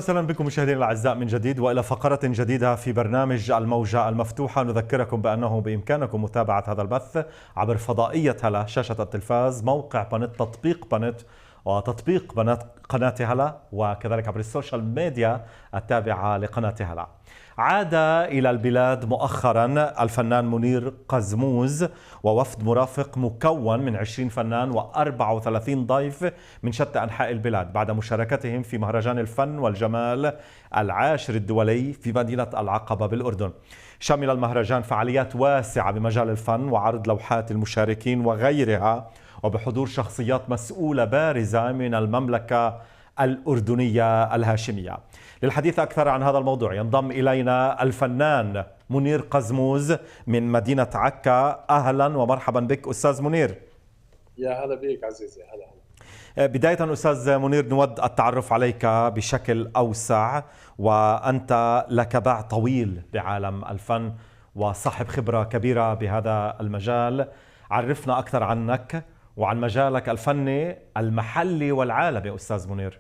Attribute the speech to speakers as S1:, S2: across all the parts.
S1: وسهلا بكم مشاهدينا الاعزاء من جديد والى فقره جديده في برنامج الموجه المفتوحه. نذكركم بانه بامكانكم متابعه هذا البث عبر فضائيه هلا شاشه التلفاز، موقع بنت، تطبيق بنت وتطبيق بنت قناه هلا، وكذلك عبر السوشيال ميديا التابعه لقناه هلا. عاد إلى البلاد مؤخرا الفنان منير قزموز ووفد مرافق مكون من 20 فنان و34 ضيف من شتى أنحاء البلاد بعد مشاركتهم في مهرجان الفن والجمال العاشر الدولي في مدينة العقبة بالأردن. شمل المهرجان فعاليات واسعة بمجال الفن وعرض لوحات المشاركين وغيرها، وبحضور شخصيات مسؤولة بارزة من المملكة الأردنية الهاشمية. للحديث أكثر عن هذا الموضوع ينضم إلينا الفنان منير قزموز من مدينة عكا. أهلا ومرحبا بك أستاذ منير.
S2: يا هلا بك عزيزي. هلا.
S1: بداية أستاذ منير، نود التعرف عليك بشكل أوسع، وأنت لك باع طويل بعالم الفن وصاحب خبرة كبيرة بهذا المجال. عرفنا أكثر عنك وعن مجالك الفني المحلي والعالمي أستاذ منير.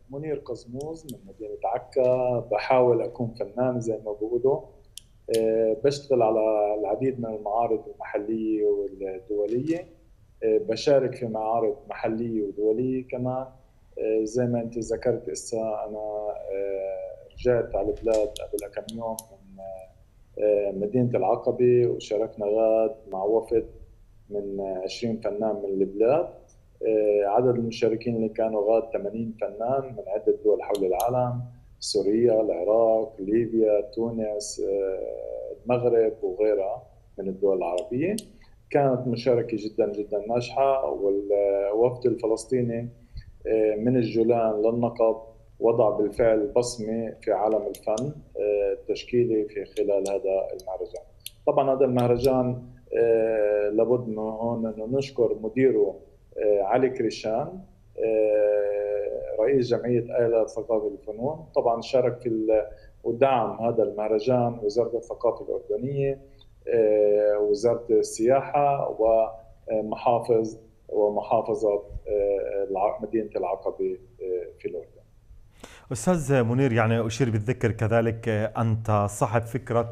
S2: منير قزموز من مدينة عكا، بحاول أكون فنان زي ما بقولوا. بشتغل على العديد من المعارض المحلية والدولية. بشارك في معارض محلية ودولية كمان. زي ما أنت ذكرت إسا، أنا رجعت على البلاد قبل كم يوم من مدينة العقبة، وشاركنا غاد مع وفد من 20 فنان من البلاد. عدد المشاركين اللي كانوا غاد 80 فنان من عدة دول حول العالم: سوريا، العراق، ليبيا، تونس، المغرب وغيرها من الدول العربية. كانت مشاركة جدا جدا ناجحة. والوفد الفلسطيني من الجولان للنقب وضع بالفعل بصمة في عالم الفن التشكيلي في خلال هذا المهرجان. طبعا هذا المهرجان لابد من هون أنه نشكر مديره علي كريشان، رئيس جمعية آيلا لثقافة الفنون. طبعا شارك في ودعم هذا المهرجان وزارة الثقافة الأردنية، وزارة السياحة، ومحافظة مدينة العقبة في الأردن.
S1: أستاذ منير، يعني أشير بالذكر كذلك أنت صاحب فكرة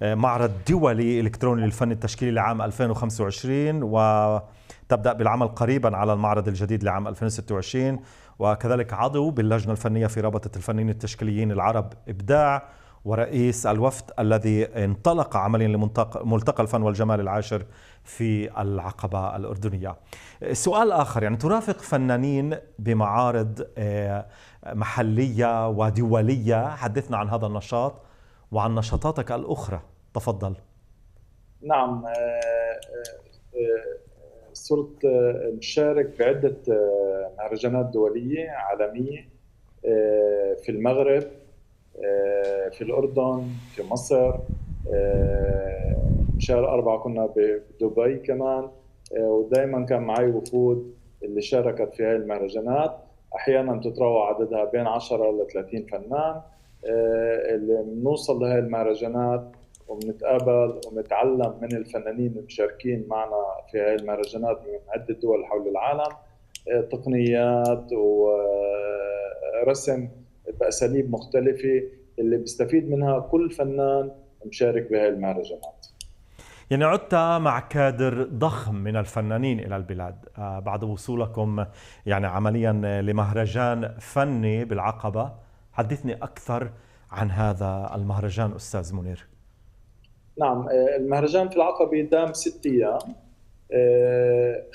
S1: معرض دولي إلكتروني للفن التشكيلي لعام 2025، وتبدأ بالعمل قريبا على المعرض الجديد لعام 2026، وكذلك عضو باللجنة الفنية في رابطة الفنانين التشكيليين العرب إبداع، ورئيس الوفد الذي انطلق عمليا لملتقى الفن والجمال العاشر في العقبة الأردنية. سؤال آخر، يعني ترافق فنانين بمعارض محلية ودولية، حدثنا عن هذا النشاط وعن نشاطاتك الأخرى، تفضل.
S2: نعم، صرت مشارك بعدة مهرجانات دولية عالمية في المغرب، في الأردن، في مصر. شهر 4 كنا بدبي كمان. ودائما كان معي وفود اللي شاركت في هاي المهرجانات. أحيانا تتراوح عددها بين 10 ل 30 فنان. اللي بنوصل لهاي المهرجانات وبنتقابل وبنتعلم من الفنانين المشاركين معنا في هاي المهرجانات من عدة دول حول العالم، تقنيات ورسم بأساليب مختلفة اللي بيستفيد منها كل فنان مشارك بهاي المهرجانات.
S1: يعني عدت مع كادر ضخم من الفنانين إلى البلاد بعد وصولكم يعني عمليا لمهرجان فني بالعقبة. حدثني أكثر عن هذا المهرجان أستاذ منير.
S2: نعم، المهرجان في العقبة دام 6 أيام.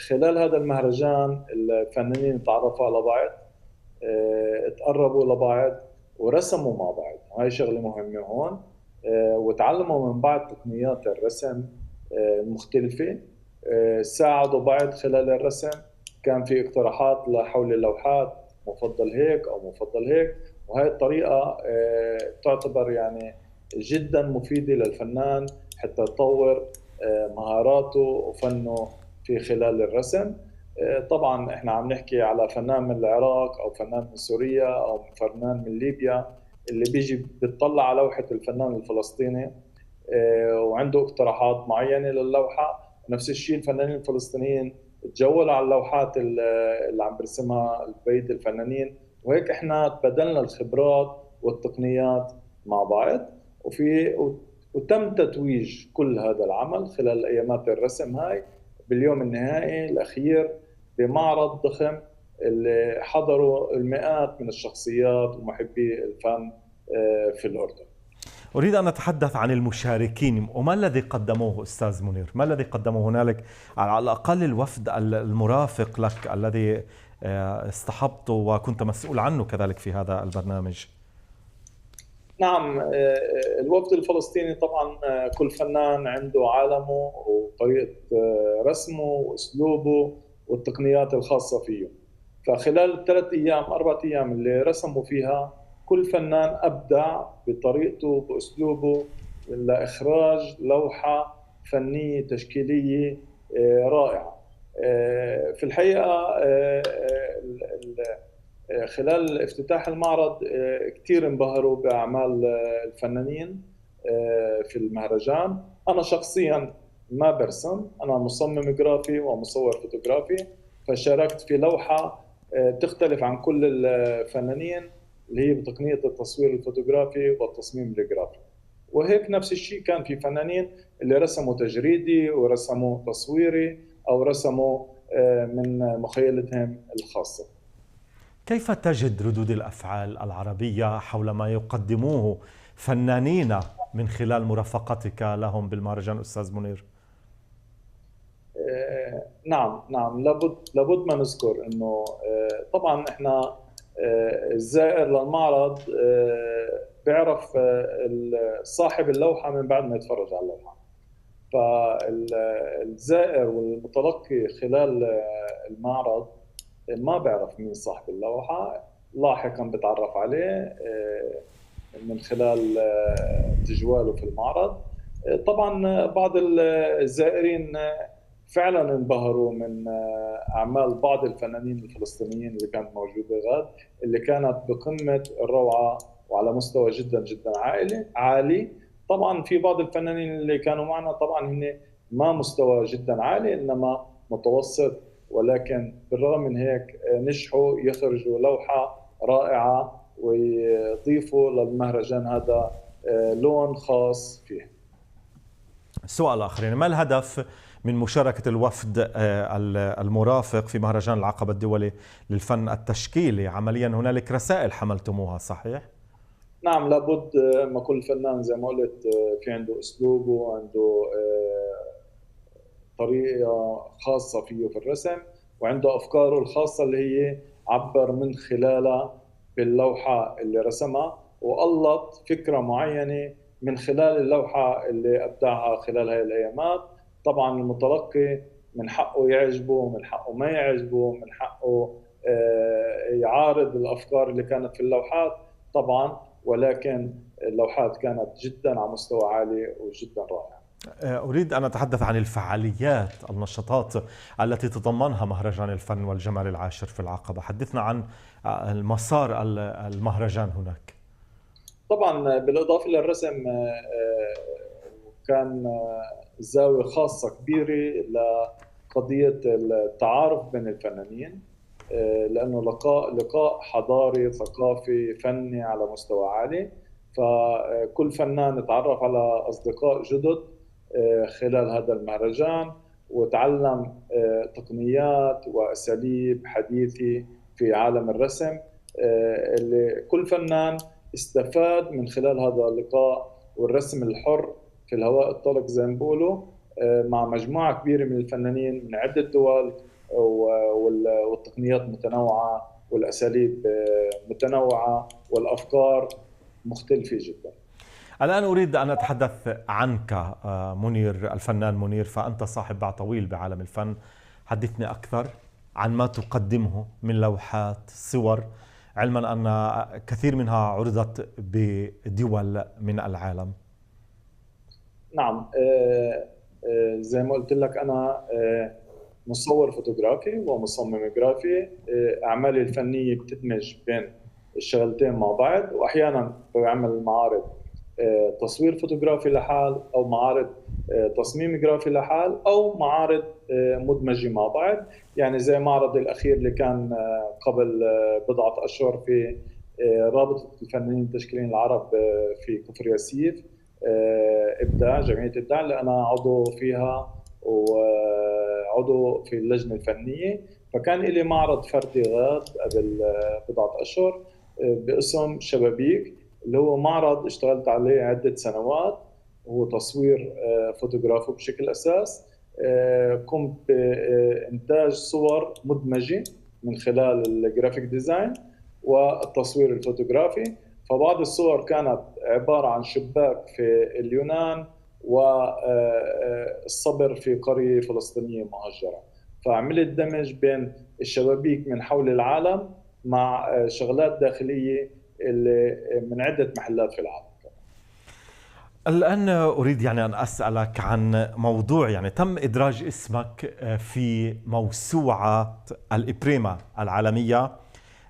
S2: خلال هذا المهرجان الفنانين تعرفوا على بعض، تقربوا لبعض ورسموا مع بعض، هاي شغلة مهمة هون. وتعلموا من بعض تقنيات الرسم المختلفة. ساعدوا بعض خلال الرسم. كان في اقتراحات لحول اللوحات، مفضل هيك أو مفضل هيك. وهي الطريقة تعتبر يعني جدا مفيدة للفنان حتى يطور مهاراته وفنه في خلال الرسم. طبعا احنا عم نحكي على فنان من العراق او فنان من سوريا او فنان من ليبيا اللي بيجي بيطلع على لوحة الفنان الفلسطيني وعنده اقتراحات معينة للوحة. نفس الشيء الفنانين الفلسطينيين تجول على اللوحات اللي عم برسمها بقية الفنانين، وهيك احنا تبادلنا الخبرات والتقنيات مع بعض. وفي وتم تتويج كل هذا العمل خلال ايامات الرسم هاي باليوم النهائي الاخير بمعرض ضخم اللي حضروا المئات من الشخصيات ومحبي الفن في الأردن.
S1: أريد أن أتحدث عن المشاركين وما الذي قدموه أستاذ منير؟ ما الذي قدموه هنالك على الأقل الوفد المرافق لك الذي اصطحبته وكنت مسؤول عنه كذلك في هذا البرنامج؟
S2: نعم، الوفد الفلسطيني طبعا كل فنان عنده عالمه وطريقة رسمه وأسلوبه والتقنيات الخاصة فيه. فخلال الثلاث أيام 4 أيام اللي رسموا فيها كل فنان أبدع بطريقته بأسلوبه لإخراج لوحة فنية تشكيلية رائعة. في الحقيقة خلال افتتاح المعرض كثير انبهروا بأعمال الفنانين في المهرجان. أنا شخصيا ما برسم، أنا مصمم جرافي ومصور فوتوغرافي، فشاركت في لوحة تختلف عن كل الفنانين اللي هي بتقنية التصوير الفوتوغرافي والتصميم الجرافي. وهيك نفس الشيء كان في فنانين اللي رسموا تجريدي ورسموا تصويري أو رسموا من مخيلتهم الخاصة.
S1: كيف تجد ردود الأفعال العربية حول ما يقدموه فنانين من خلال مرافقتك لهم بالمهرجان أستاذ منير؟
S2: نعم لابد ما نذكر انه طبعا احنا الزائر للمعرض بيعرف صاحب اللوحة من بعد ما يتفرج على اللوحة. فالزائر والمتلقي خلال المعرض ما بيعرف مين صاحب اللوحة، لاحقا بتعرف عليه من خلال تجواله في المعرض. طبعا بعض الزائرين فعلا انبهروا من اعمال بعض الفنانين الفلسطينيين اللي كانت موجوده غاد، اللي كانت بقمه الروعه وعلى مستوى جدا جدا عالي. طبعا في بعض الفنانين اللي كانوا معنا طبعا هن ما مستوى جدا عالي انما متوسط، ولكن بالرغم من هيك نجحوا يخرجوا لوحه رائعه ويضيفوا للمهرجان هذا لون خاص فيه.
S1: السؤال الآخر، يعني ما الهدف من مشاركة الوفد المرافق في مهرجان العقبة الدولي للفن التشكيلي؟ عمليا هنالك رسائل حملتموها، صحيح؟
S2: نعم، لابد ما كل فنان زي ما قلت في عنده أسلوبه وعنده طريقة خاصة فيه في الرسم، وعنده أفكاره الخاصة اللي هي عبر من خلالها باللوحة اللي رسمها، وقلط فكرة معينة من خلال اللوحة اللي أبدعها خلال هاي الأيامات. طبعا المتلقي من حقه يعجبه، من حقه ما يعجبه، من حقه يعارض الأفكار اللي كانت في اللوحات طبعا، ولكن اللوحات كانت جدا على مستوى عالي وجدا رائع.
S1: أريد أن أتحدث عن الفعاليات، النشاطات التي تضمنها مهرجان الفن والجمال العاشر في العقبة. حدثنا عن المسار المهرجان هناك.
S2: طبعا بالإضافة للرسم كان زاوية خاصة كبيرة لقضية التعارف بين الفنانين، لأنه لقاء حضاري ثقافي فني على مستوى عالي. فكل فنان تعرف على أصدقاء جدد خلال هذا المهرجان، وتعلم تقنيات وأساليب حديثة في عالم الرسم، اللي كل فنان استفاد من خلال هذا اللقاء والرسم الحر في الهواء الطلق زي ما بيقولوا، مع مجموعة كبيرة من الفنانين من عدة دول، والتقنيات متنوعة والأساليب متنوعة والأفكار مختلفة جدا.
S1: الآن أريد أن أتحدث عنك منير، الفنان منير، فأنت صاحب باع طويل بعالم الفن. حدثني أكثر عن ما تقدمه من لوحات، صور، علما أن كثير منها عرضت بدول من العالم.
S2: نعم، زي ما قلت لك أنا مصور فوتوغرافي ومصمم جرافي. أعمالي الفنية بتدمج بين الشغلتين مع بعض، وأحيانا بعمل معارض تصوير فوتوغرافي لحال، أو معارض تصميم جرافي لحال، أو معارض مدمجة مع بعض. يعني زي معرض الأخير اللي كان قبل بضعة أشهر في رابطة الفنانين التشكيليين العرب في كفر ياسيف، إبداع، جمعية إبداع اللي أنا عضو فيها وعضو في اللجنة الفنية. فكان لي معرض فردي غاد قبل بضعة أشهر باسم شبابيك، اللي هو معرض اشتغلت عليه عدة سنوات، هو تصوير فوتوغرافي بشكل أساس. قمت بإنتاج صور مدمجة من خلال الجرافيك ديزاين والتصوير الفوتوغرافي. فبعض الصور كانت عبارة عن شباك في اليونان والصبر في قرية فلسطينية مهجرة. فعملت دمج بين الشبابيك من حول العالم مع شغلات داخلية من عدة محلات في العالم.
S1: الآن أريد يعني أن أسألك عن موضوع يعني تم إدراج اسمك في موسوعة الإبريما العالمية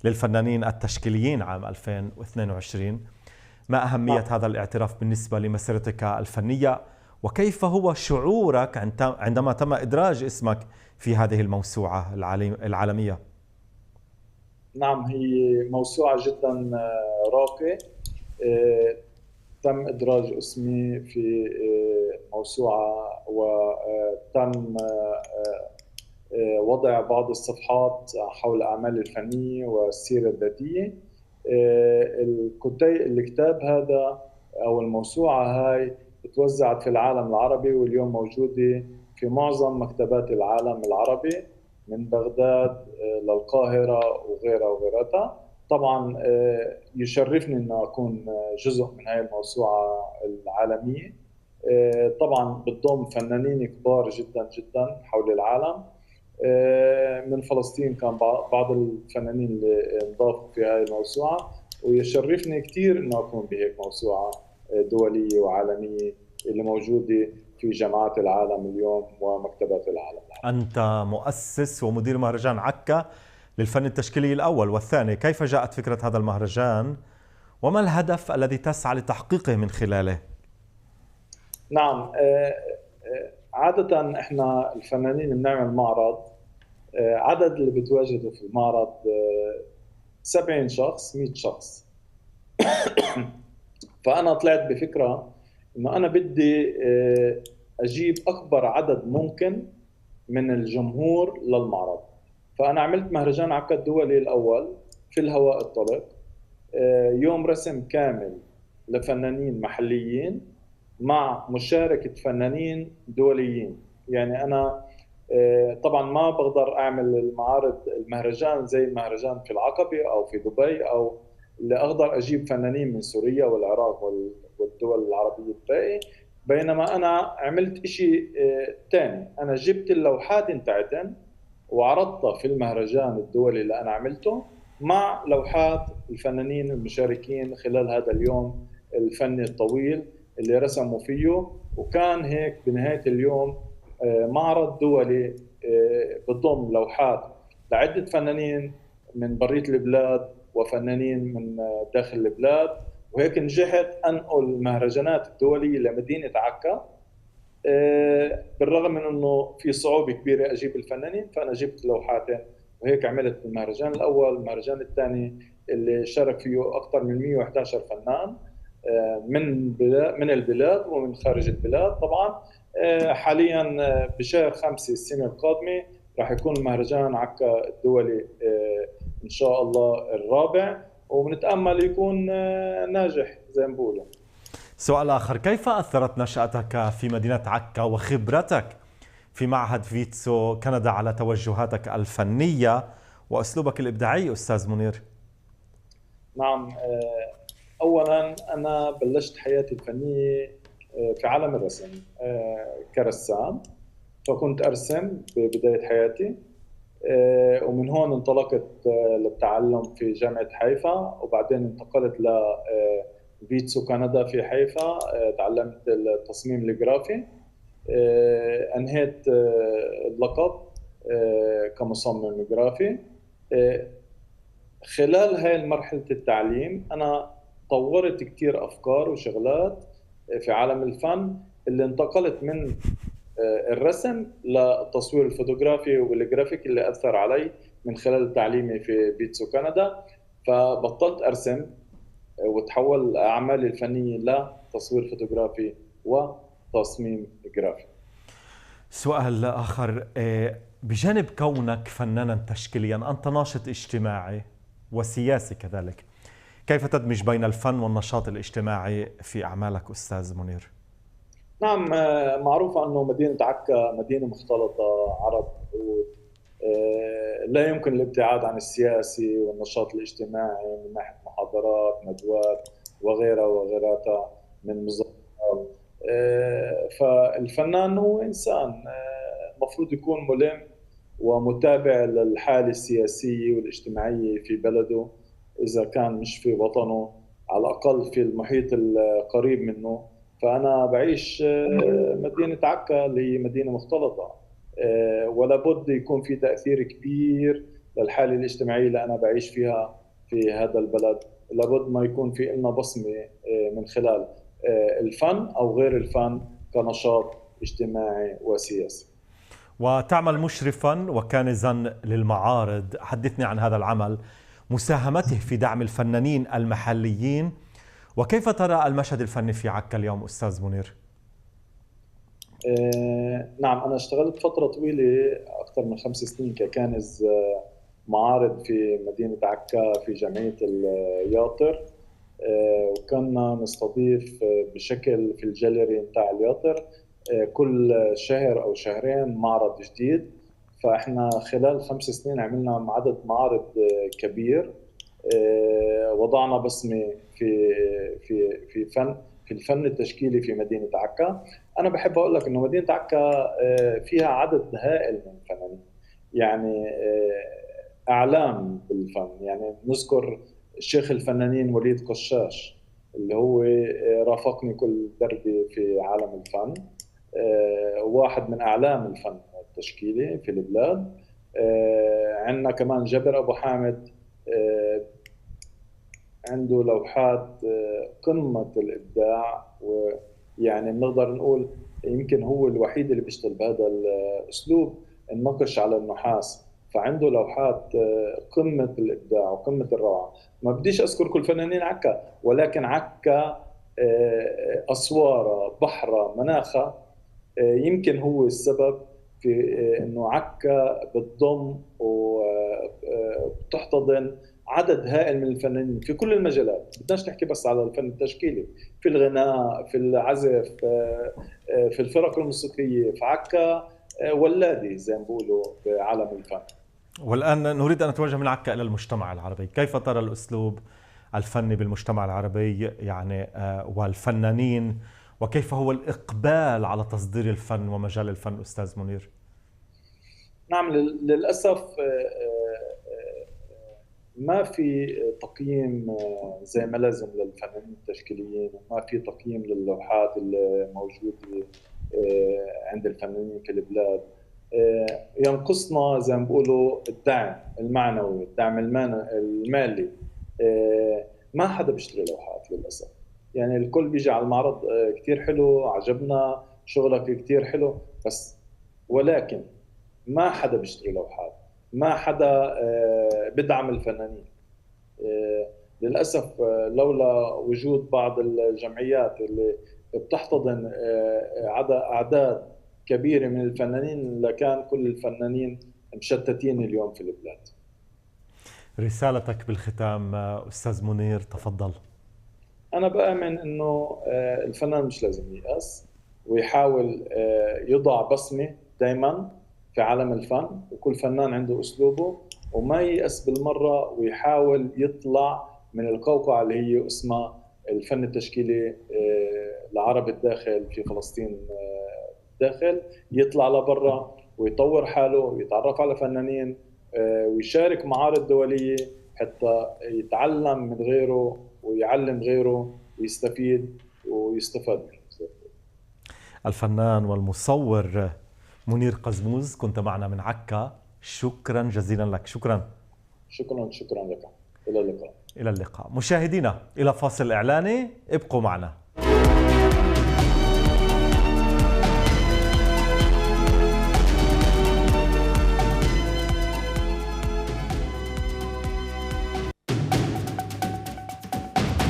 S1: للفنانين التشكيليين عام 2022. ما أهمية هذا الاعتراف بالنسبة لمسيرتك الفنية، وكيف هو شعورك عندما تم إدراج اسمك في هذه الموسوعة العالمية؟
S2: نعم، هي موسوعة جدا راقية. تم إدراج اسمي في موسوعة، وتم وضع بعض الصفحات حول أعمالي الفنية والسيرة الذاتية. الكتاب هذا أو الموسوعة هاي توزعت في العالم العربي، واليوم موجودة في معظم مكتبات العالم العربي من بغداد للقاهرة وغيرها. طبعا يشرفني أن أكون جزء من هذه الموسوعة العالمية. طبعا بتضم فنانين كبار جدا جدا حول العالم. من فلسطين كان بعض الفنانين اللي انضافوا في هذه الموسوعة، ويشرفني كثير أنه أكون بهيك موسوعة دولية وعالمية اللي موجودة في جامعات العالم اليوم ومكتبات العالم.
S1: أنت مؤسس ومدير مهرجان عكا للفن التشكيلي الأول والثاني، كيف جاءت فكرة هذا المهرجان وما الهدف الذي تسعى لتحقيقه من خلاله؟
S2: نعم، عادة احنا الفنانين بنعمل معرض، عدد اللي بتواجدوا في المعرض 70 شخص 100 شخص. فأنا طلعت بفكرة إنه أنا بدي أجيب أكبر عدد ممكن من الجمهور للمعرض. فأنا عملت مهرجان عكا الدولي الأول في الهواء الطلق، يوم رسم كامل لفنانين محليين مع مشاركة فنانين دوليين. يعني أنا طبعا ما بقدر أعمل المعارض المهرجان زي المهرجان في العقبة أو في دبي، أو اللي أقدر أجيب فنانين من سوريا والعراق والدول العربية الباقي. بينما أنا عملت إشي تاني، أنا جبت اللوحات انتعتن وعرضتها في المهرجان الدولي اللي أنا عملته مع لوحات الفنانين المشاركين خلال هذا اليوم الفني الطويل اللي رسموا فيه. وكان هيك بنهاية اليوم معرض دولي بضم لوحات لعدة فنانين من برية البلاد وفنانين من داخل البلاد. وهيك نجحت أنقل المهرجانات الدولية لمدينة عكا، بالرغم من أنه في صعوبة كبيرة أجيب الفنانين، فأنا جبت لوحاتين. وهيك عملت المهرجان الأول. المهرجان الثاني اللي شارك فيه أكثر من 111 فنان من البلاد ومن خارج البلاد. طبعا حاليا بشهر 5 السنة القادمة راح يكون المهرجان عكا الدولي إن شاء الله الرابع، ونتأمل يكون ناجح زي ما بقولوا.
S1: سؤال آخر، كيف أثرت نشأتك في مدينة عكا وخبرتك في معهد فيتسو كندا على توجهاتك الفنية وأسلوبك الإبداعي أستاذ منير؟
S2: نعم، أولا أنا بلشت حياتي الفنية في عالم الرسم كرسام. فكنت أرسم ببداية حياتي، ومن هون انطلقت للتعلم في جامعة حيفا، وبعدين انتقلت لفيتسو كندا في حيفا. تعلمت التصميم الجرافي، أنهيت اللقب كمصمم جرافي. خلال هاي مرحلة التعليم أنا طورت كتير أفكار وشغلات في عالم الفن اللي انتقلت من الرسم للتصوير الفوتوغرافي والجرافيك اللي أثر علي من خلال تعليمي في بيتسو كندا. فبطلت أرسم وتحول أعمالي الفنية لتصوير فوتوغرافي وتصميم جرافي.
S1: سؤال آخر، بجانب كونك فنانا تشكيليا أنت ناشط اجتماعي وسياسي كذلك، كيف تدمج بين الفن والنشاط الاجتماعي في أعمالك أستاذ منير؟
S2: نعم، معروف أنه مدينة عكا مدينة مختلطة عرب، لا يمكن الابتعاد عن السياسي والنشاط الاجتماعي من ناحية محاضرات، ندوات وغيرها وغيراتها من مظاهرات. فالفنان هو إنسان المفروض يكون ملم ومتابع للحالة السياسية والاجتماعية في بلده، إذا كان مش في وطنه على الأقل في المحيط القريب منه. فأنا بعيش مدينة عكا اللي هي مدينة مختلطة، ولا بد يكون في تأثير كبير للحالة الاجتماعية اللي أنا بعيش فيها في هذا البلد. لابد ما يكون في لنا بصمة من خلال الفن أو غير الفن كنشاط اجتماعي وسياسي.
S1: وتعمل مشرفا وكانزا للمعارض، حدثني عن هذا العمل، مساهمته في دعم الفنانين المحليين، وكيف ترى المشهد الفني في عكا اليوم أستاذ منير؟
S2: نعم، أنا اشتغلت فترة طويلة أكثر من 5 سنين ككانز معارض في مدينة عكا في جمعية الياطر. وكنا نستضيف بشكل في الجاليري نتاع الياطر كل شهر أو شهرين معرض جديد. فإحنا خلال 5 سنين عملنا عدد معارض كبير، وضعنا بصمة في الفن التشكيلي في مدينة عكا. أنا بحب أقول لك إنه مدينة عكا فيها عدد هائل من الفنانين، يعني أعلام بالفن. يعني نذكر شيخ الفنانين وليد قشاش اللي هو رافقني كل دربي في عالم الفن، واحد من أعلام الفن التشكيلي في البلاد. عندنا كمان جابر أبو حامد، عنده لوحات قمة الإبداع، ويعني بنقدر نقول يمكن هو الوحيد اللي بيشتغل بهذا الأسلوب، النقش على النحاس. فعنده لوحات قمة الإبداع وقمة الروعة. ما بديش أذكر كل فنانين عكا، ولكن عكا أسوارة، بحرة، مناخة، يمكن هو السبب في انه عكا بتضم وبتحتضن عدد هائل من الفنانين في كل المجالات. بدناش نحكي بس على الفن التشكيلي، في الغناء، في العزف، في الفرق الموسيقية. في عكا ولادي زي ما بيقولوا بعالم الفن.
S1: والآن نريد أن نتوجه من عكا إلى المجتمع العربي، كيف ترى الأسلوب الفني بالمجتمع العربي يعني والفنانين، وكيف هو الإقبال على تصدير الفن ومجال الفن أستاذ منير؟
S2: نعم، للأسف ما في تقييم زي ما لازم للفنانين التشكيليين، وما في تقييم للوحات الموجودة عند الفنانين في البلاد. ينقصنا زي ما بيقولوا الدعم المعنوي، الدعم المالي. ما حدا بيشتري لوحات للأسف. يعني الكل بيجي على المعرض، كتير حلو، عجبنا شغلك كتير حلو، بس ولكن ما حدا بيشتري لوحات، ما حدا بدعم الفنانين للأسف. لولا وجود بعض الجمعيات اللي بتحتضن أعداد كبيرة من الفنانين لكان كل الفنانين مشتتين اليوم في البلاد.
S1: رسالتك بالختام أستاذ منير، تفضل.
S2: أنا بآمن إنه الفنان مش لازم ييأس، ويحاول يضع بصمة دايما في عالم الفن، وكل فنان عنده أسلوبه، وما ييأس بالمرة، ويحاول يطلع من القوقعة اللي هي اسمها الفن التشكيلي العربي الداخل في فلسطين الداخل. يطلع لبرا ويطور حاله ويتعرف على فنانين ويشارك معارض دولية حتى يتعلم من غيره ويعلم غيره ويستفيد ويستفاد منه.
S1: الفنان والمصور منير قزموز، كنت معنا من عكا، شكرا جزيلا لك. شكرا
S2: لك. إلى اللقاء.
S1: إلى اللقاء. مشاهدينا إلى فاصل إعلاني، ابقوا معنا.